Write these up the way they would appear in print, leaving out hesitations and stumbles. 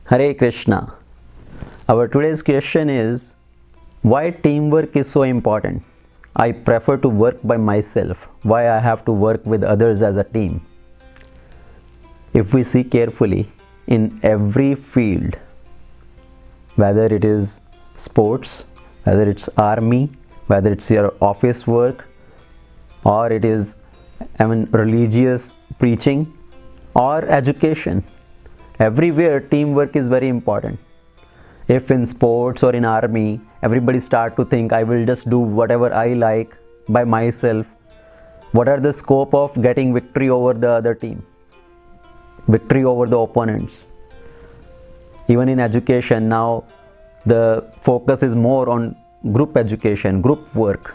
Hare Krishna. Our today's question is, why teamwork is so important? I prefer to work by myself. Why I have to work with others as a team? If we see carefully, in every field, whether it is sports, whether it's army, whether it's your office work, or it is religious preaching or education, everywhere teamwork is very important. If in sports or in army, everybody start to think, I will just do whatever I like by myself, what are the scope of getting victory over the other team, victory over the opponents? Even in education now, the focus is more on group education, group work,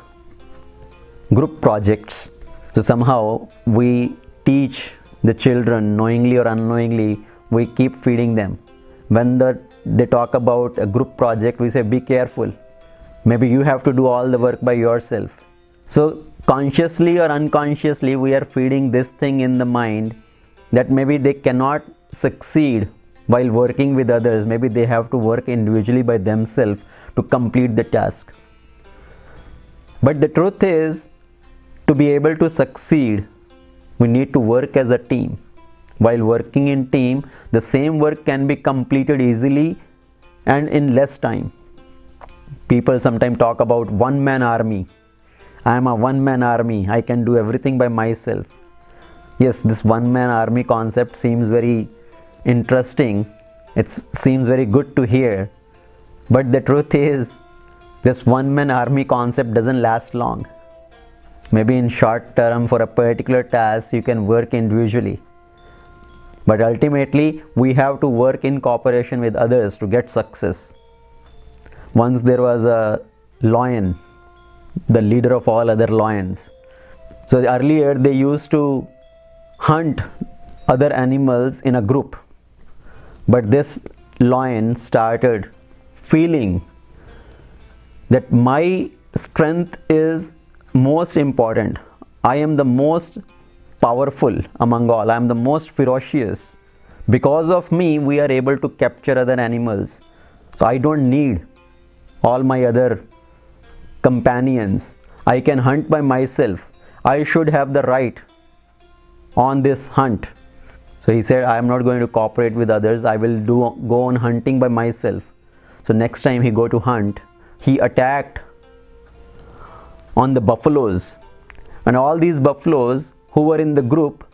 group projects. So somehow we teach the children, knowingly or unknowingly, we keep feeding them. When they talk about a group project, we say, be careful. Maybe you have to do all the work by yourself. So consciously or unconsciously, we are feeding this thing in the mind that maybe they cannot succeed while working with others. Maybe they have to work individually by themselves to complete the task. But the truth is, to be able to succeed, we need to work as a team. While working in team, the same work can be completed easily and in less time. People sometimes talk about one-man army. I am a one-man army. I can do everything by myself. Yes, this one-man army concept seems very interesting. It seems very good to hear. But the truth is, this one-man army concept doesn't last long. Maybe in short term, for a particular task, you can work individually. But ultimately, we have to work in cooperation with others to get success. Once there was a lion, the leader of all other lions. So earlier they used to hunt other animals in a group. But this lion started feeling that my strength is most important. I am the most powerful among all. I am the most ferocious. Because of me, we are able to capture other animals. So I don't need all my other companions. I can hunt by myself. I should have the right on this hunt. So he said, I am not going to cooperate with others. I will go on hunting by myself. So next time he go to hunt, he attacked on the buffaloes. And all these buffaloes who were in the group,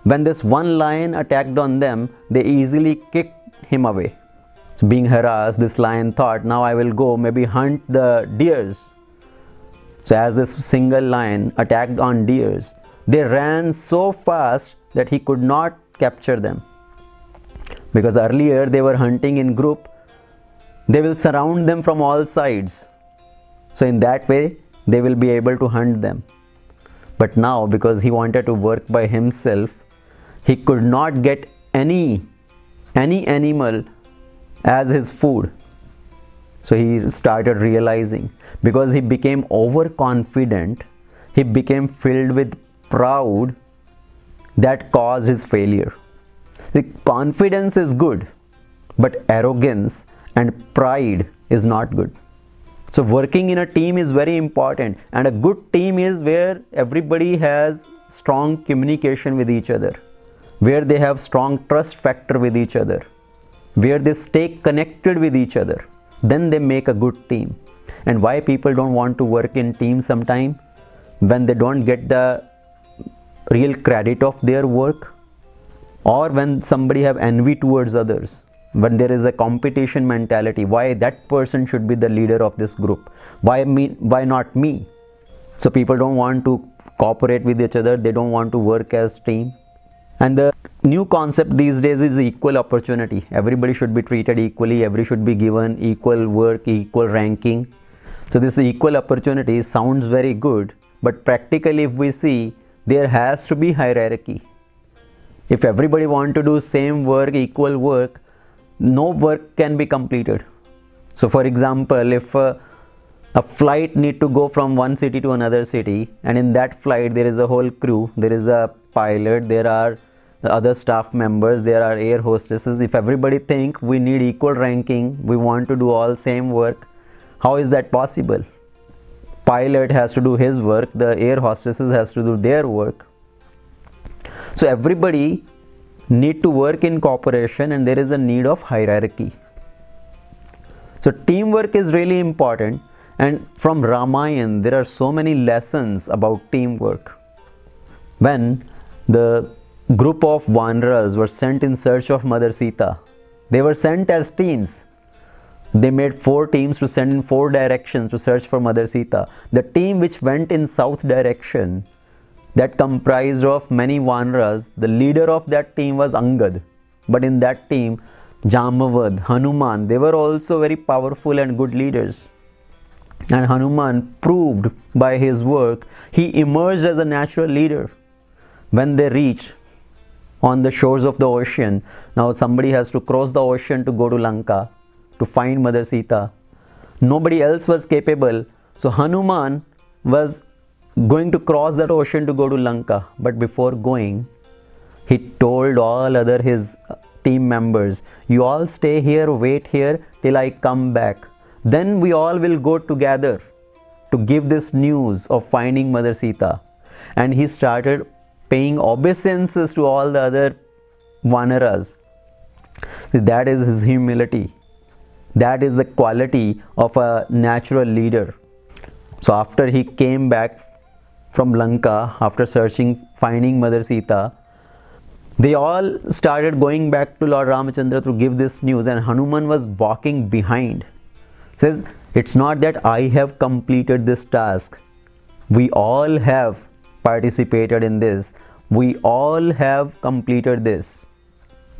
when this one lion attacked on them, they easily kicked him away. So being harassed, this lion thought, now I will go maybe hunt the deers. So as this single lion attacked on deers, they ran so fast that he could not capture them. Because earlier they were hunting in group, they will surround them from all sides. So in that way, they will be able to hunt them. But now, because he wanted to work by himself, he could not get any animal as his food. So he started realizing, because he became overconfident, he became filled with pride, that caused his failure. The confidence is good, but arrogance and pride is not good. So working in a team is very important, and a good team is where everybody has strong communication with each other, where they have strong trust factor with each other, where they stay connected with each other. Then they make a good team. And why people don't want to work in teams sometimes? When they don't get the real credit of their work, or when somebody have envy towards others. When there is a competition mentality, why that person should be the leader of this group? Why me? Why not me? So people don't want to cooperate with each other. They don't want to work as team. And the new concept these days is equal opportunity. Everybody should be treated equally. Everybody should be given equal work, equal ranking. So this equal opportunity sounds very good, but practically if we see, there has to be hierarchy. If everybody want to do same work, equal work, no work can be completed. So for example, if a flight need to go from one city to another city, and in that flight there is a whole crew, there is a pilot, there are the other staff members, there are air hostesses. If everybody think we need equal ranking, we want to do all same work, how is that possible? Pilot has to do his work, the air hostesses has to do their work. So everybody need to work in cooperation, and there is a need of hierarchy. So teamwork is really important, and from Ramayana there are so many lessons about teamwork. When the group of Vanaras were sent in search of Mother Sita, they were sent as teams. They made 4 teams to send in 4 directions to search for Mother Sita. The team which went in south direction, that comprised of many Vanaras, the leader of that team was Angad. But in that team, Jamavad, Hanuman, they were also very powerful and good leaders. And Hanuman proved by his work, he emerged as a natural leader. When they reached on the shores of the ocean, now somebody has to cross the ocean to go to Lanka, to find Mother Sita. Nobody else was capable, so Hanuman was going to cross that ocean to go to Lanka. But before going, he told all other his team members, you all stay here, wait here till I come back. Then we all will go together to give this news of finding Mother Sita. And he started paying obeisances to all the other Vanaras. That is his humility. That is the quality of a natural leader. So after he came back from Lanka, after searching, finding Mother Sita, they all started going back to Lord Ramachandra to give this news, and Hanuman was walking behind. Says, it's not that I have completed this task. We all have participated in this. We all have completed this.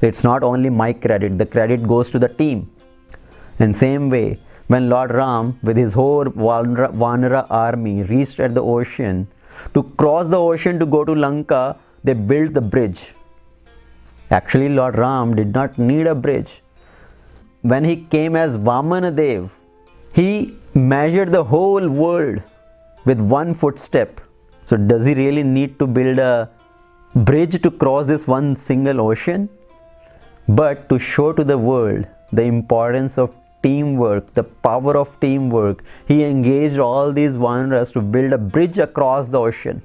It's not only my credit. The credit goes to the team. In same way, when Lord Ram with his whole Vanara army reached at the ocean, to cross the ocean to go to Lanka, they built the bridge. Actually, Lord Ram did not need a bridge. When he came as Vamanadev, he measured the whole world with 1 footstep. So does he really need to build a bridge to cross this one single ocean? But to show to the world the importance of teamwork, the power of teamwork, he engaged all these Vanaras to build a bridge across the ocean.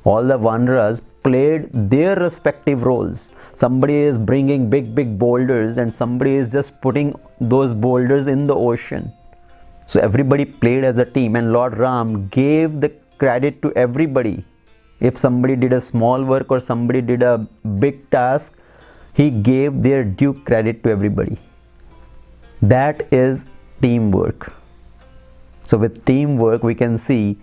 All the Vanaras played their respective roles. Somebody is bringing big boulders, and somebody is just putting those boulders in the ocean. So everybody played as a team, and Lord Ram gave the credit to everybody. If somebody did a small work or somebody did a big task, he gave their due credit to everybody. That is teamwork. So with teamwork, we can see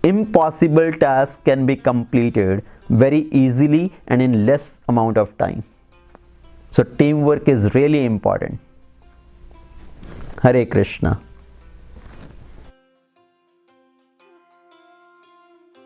impossible task can be completed very easily and in less amount of time. So teamwork is really important. Hare Krishna.